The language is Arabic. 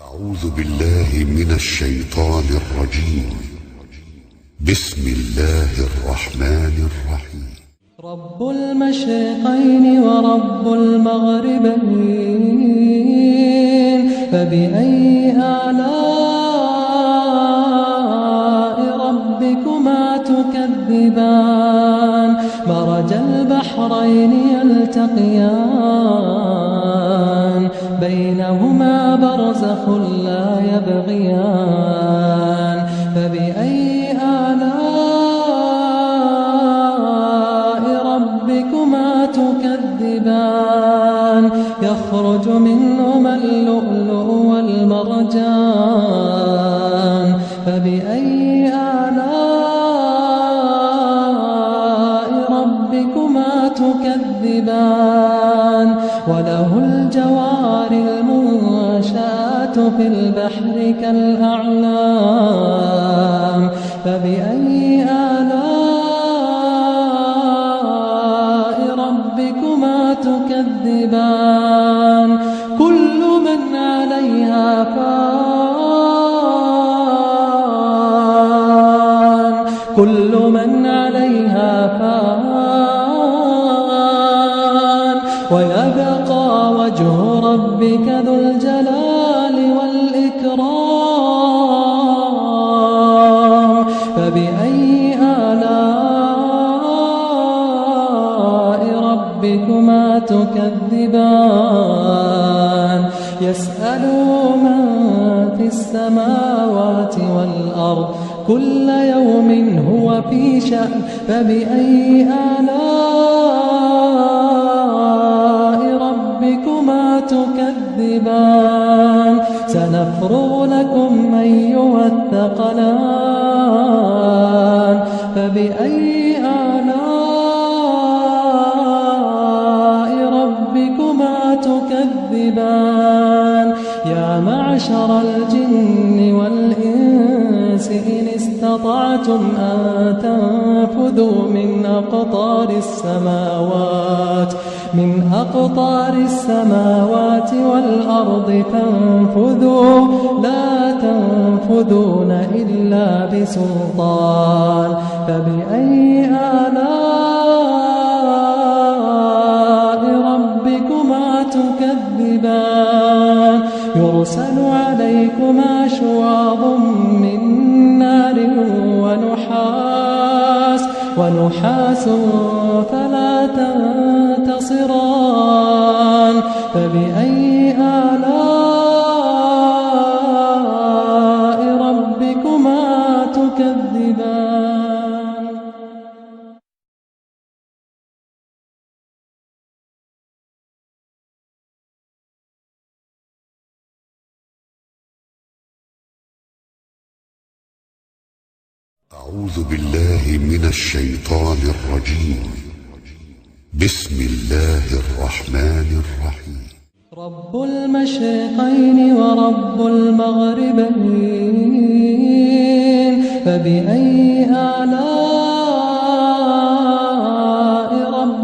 أعوذ بالله من الشيطان الرجيم. بسم الله الرحمن الرحيم. رب المشرقين ورب المغربين، فبأي آلاء ربكما تكذبان؟ مرج البحرين يلتقيان، بينهما برزخ لا يبغيان. فبأي آلاء ربكما تكذبان؟ يخرج منهما اللؤلؤ والمرجان. فبأي آلاء ربكما تكذبان؟ وله الجوار المنشآت في البحر كالأعلام. فبأي آلاء ربكما تكذبان؟ كل من عليها فان، كل من عليها فان، ويبقى وجه ربك ذو الجلال والإكرام. فبأي آلاء ربكما تكذبان؟ يسأله من في السماوات والأرض، كل يوم هو في شأن. فبأي آلاء ربكما تكذبان؟ سنفرغ لكم أيها الثقلان. فبأي آلاء ربكما تكذبان؟ يا معشر الجن والإنس إن استطعتم أن تنفذوا من أقطار السماوات والأرض فانفذوا، لا تنفذون إلا بسلطان. فبأي آلاء ربكما تكذبان؟ يرسل عليكما شواظ من نار ونحاس فلا تنتصران. فبأي آلاء ربكما تكذبان؟ أعوذ بالله من الشيطان الرجيم. بسم الله الرحمن الرحيم. رب المشرقين ورب المغربين، فبأي